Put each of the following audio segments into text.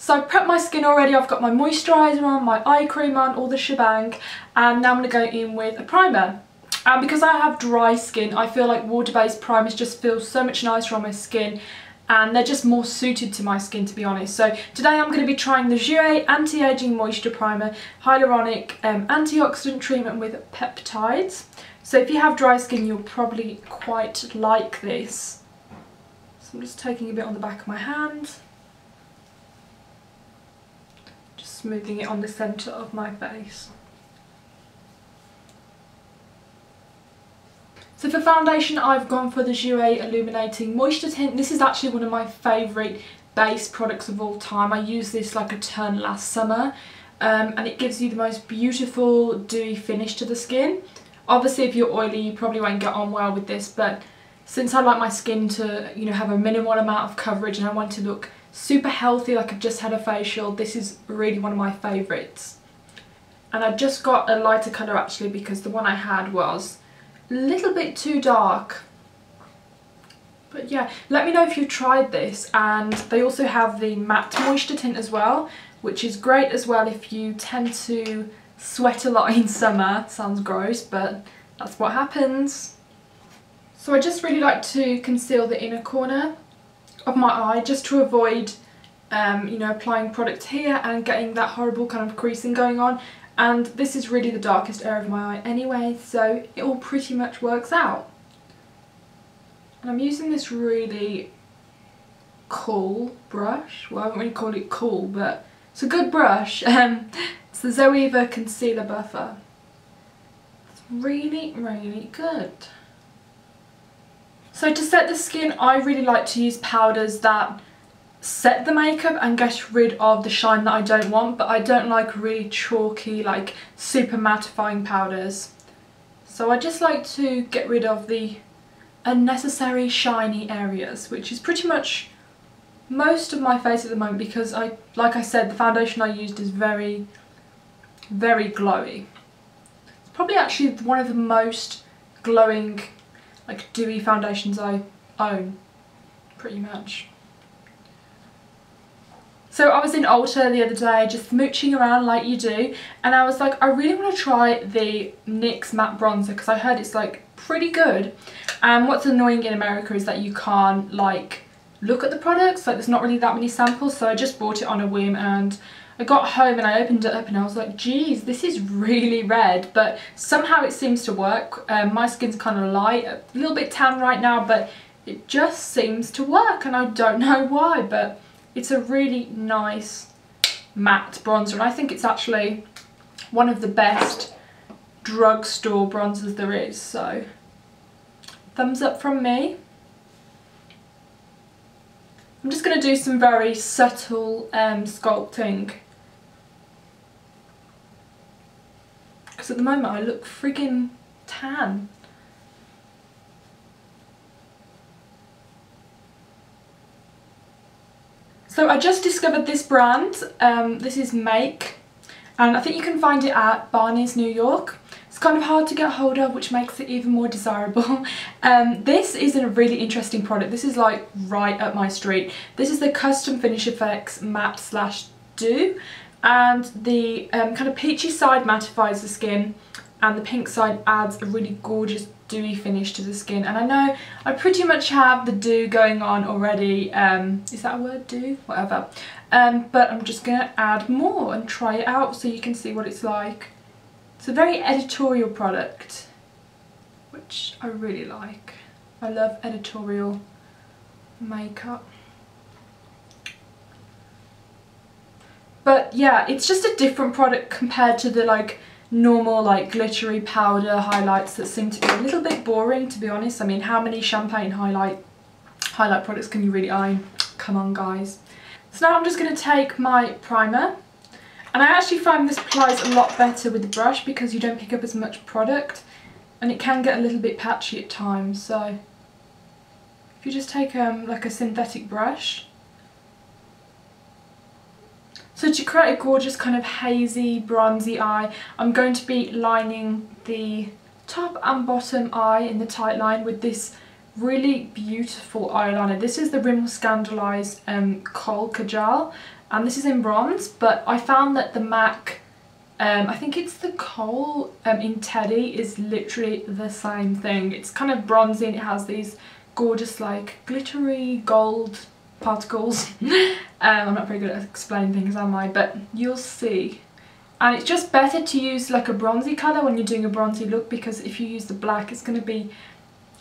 So I've prepped my skin already. I've got my moisturiser on, my eye cream on, all the shebang, and now I'm going to go in with a primer. And because I have dry skin, I feel like water-based primers just feel so much nicer on my skin, and they're just more suited to my skin, to be honest. So today I'm going to be trying the Jouer Anti-Aging Moisture Primer Hyaluronic Antioxidant Treatment with Peptides. So if you have dry skin, you'll probably quite like this. So I'm just taking a bit on the back of my hand. Just smoothing it on the centre of my face. So for foundation, I've gone for the Jouer Illuminating Moisture Tint. This is actually one of my favourite base products of all time. I used this like a ton last summer, and it gives you the most beautiful dewy finish to the skin. Obviously if you're oily you probably won't get on well with this, but since I like my skin to, you know, have a minimal amount of coverage and I want to look super healthy like I've just had a facial, this is really one of my favourites. And I just got a lighter colour actually because the one I had was a little bit too dark. But yeah, let me know if you've tried this. And they also have the matte moisture tint as well, which is great as well if you tend to sweat a lot in summer. Sounds gross, but that's what happens. So I just really like to conceal the inner corner of my eye just to avoid you know, applying product here and getting that horrible kind of creasing going on. And this is really the darkest area of my eye anyway, so it all pretty much works out. And I'm using this really Kohl brush. Well, I wouldn't really call it Kohl, but it's a good brush. It's the Zoeva Concealer Buffer. It's really, really good. So to set the skin, I really like to use powders that set the makeup and get rid of the shine that I don't want, but I don't like really chalky, like super mattifying powders. So I just like to get rid of the unnecessary shiny areas, which is pretty much most of my face at the moment because like I said, the foundation I used is very, very glowy. It's probably actually one of the most glowing, like dewy foundations I own, pretty much. So I was in Ulta the other day just mooching around like you do, and I was like, I really want to try the NYX matte bronzer because I heard it's like pretty good. And what's annoying in America is that you can't like look at the products, like there's not really that many samples, so I just bought it on a whim and I got home and I opened it up and I was like, geez, this is really red, but somehow it seems to work. My skin's kind of light, a little bit tan right now, but it just seems to work and I don't know why, but it's a really nice matte bronzer, and I think it's actually one of the best drugstore bronzers there is, so thumbs up from me. I'm just going to do some very subtle sculpting because at the moment I look friggin' tan. So I just discovered this brand. This is Make, and I think you can find it at Barney's, New York. It's kind of hard to get hold of, which makes it even more desirable. This is a really interesting product. This is like right up my street. This is the Custom Finish Effects Matte Slash Dew, and the kind of peachy side mattifies the skin and the pink side adds a really gorgeous dewy finish to the skin. And I know I pretty much have the dew going on already. Is that a word, dew? Whatever. But I'm just going to add more and try it out so you can see what it's like. It's a very editorial product, which I really like. I love editorial makeup. But yeah, it's just a different product compared to the like normal like glittery powder highlights that seem to be a little bit boring, to be honest. I mean, how many champagne highlight products can you really own? Come on guys. So now I'm just going to take my primer, and I actually find this applies a lot better with the brush because you don't pick up as much product and it can get a little bit patchy at times. So if you just take like a synthetic brush. So to create a gorgeous kind of hazy bronzy eye, I'm going to be lining the top and bottom eye in the tight line with this really beautiful eyeliner. This is the Rimmel Scandalized Kohl Kajal. and this is in bronze, but I found that the MAC, I think it's the Kohl in Teddy, is literally the same thing. It's kind of bronzy and it has these gorgeous like glittery gold particles. I'm not very good at explaining things, am I? But you'll see. And it's just better to use like a bronzy colour when you're doing a bronzy look, because if you use the black it's going to be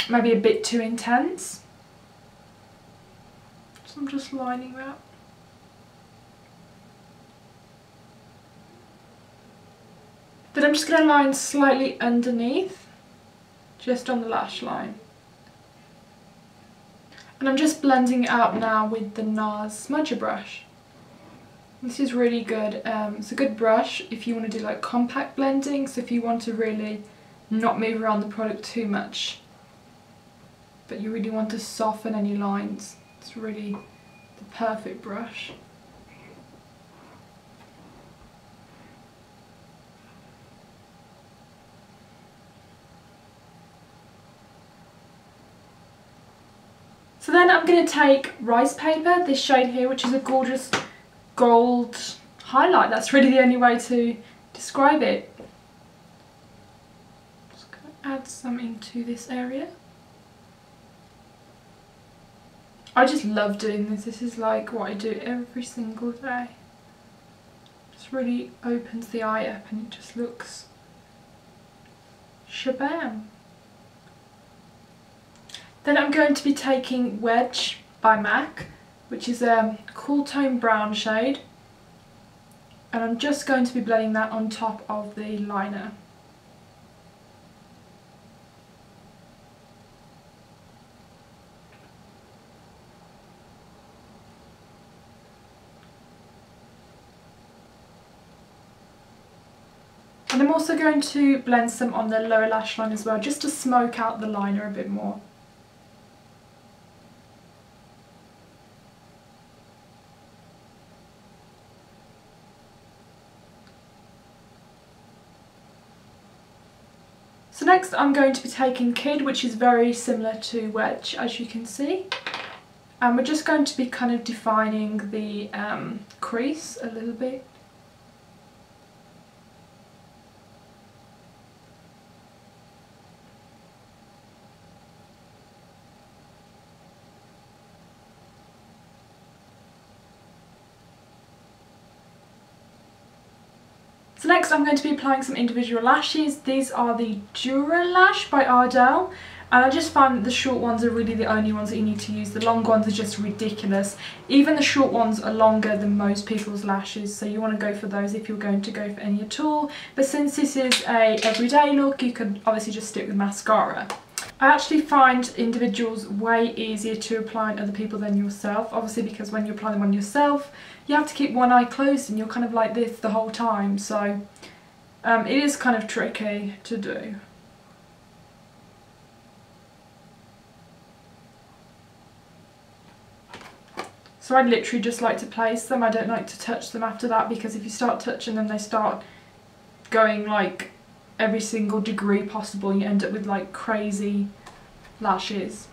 maybe a bit too intense. So I'm just lining that. Then I'm just going to line slightly underneath, just on the lash line. And I'm just blending it out now with the Nars Smudger brush. This is really good. It's a good brush if you want to do like compact blending, so if you want to really not move around the product too much, but you really want to soften any lines. It's really the perfect brush. So then I'm going to take Ricepaper, this shade here, which is a gorgeous gold highlight. That's really the only way to describe it. Just going to add some into this area. I just love doing this. This is like what I do every single day. Just really opens the eye up and it just looks shabam. Then I'm going to be taking Wedge by MAC, which is a cool tone brown shade, and I'm just going to be blending that on top of the liner. And I'm also going to blend some on the lower lash line as well, just to smoke out the liner a bit more. So next I'm going to be taking Kid, which is very similar to Wedge, as you can see. And we're just going to be kind of defining the crease a little bit. So next I'm going to be applying some individual lashes. These are the Jouer lash by Ardell, and I just found that the short ones are really the only ones that you need to use. The long ones are just ridiculous. Even the short ones are longer than most people's lashes, so you want to go for those if you're going to go for any at all. But since this is a everyday look, you could obviously just stick with mascara. I actually find individuals way easier to apply on other people than yourself, obviously because when you apply them on yourself you have to keep one eye closed and you're kind of like this the whole time, so it is kind of tricky to do. So I literally just like to place them. I don't like to touch them after that, because if you start touching them they start going like every single degree possible and you end up with like crazy lashes.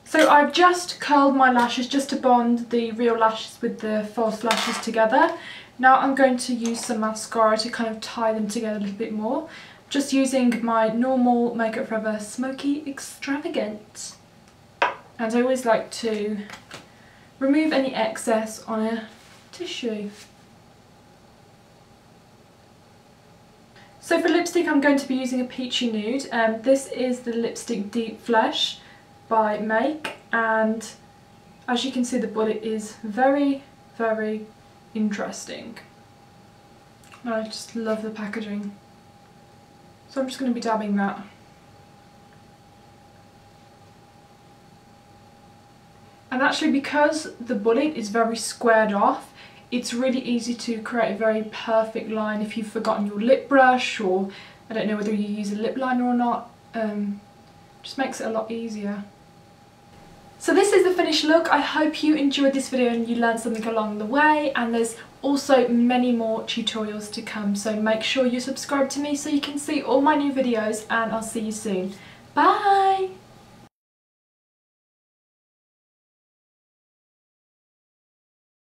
So I've just curled my lashes just to bond the real lashes with the false lashes together. Now I'm going to use some mascara to kind of tie them together a little bit more. Just using my normal Makeup Forever Smokey Extravagant. And I always like to remove any excess on a tissue. So for lipstick I'm going to be using a peachy nude. This is the lipstick Deep Flesh by Make, and as you can see the bullet is very, very interesting. I just love the packaging. So I'm just going to be dabbing that. And actually, because the bullet is very squared off, it's really easy to create a very perfect line if you've forgotten your lip brush, or I don't know whether you use a lip liner or not. Just makes it a lot easier. So this is the finished look. I hope you enjoyed this video and you learned something along the way, and there's also many more tutorials to come, so make sure you subscribe to me so you can see all my new videos, and I'll see you soon. Bye!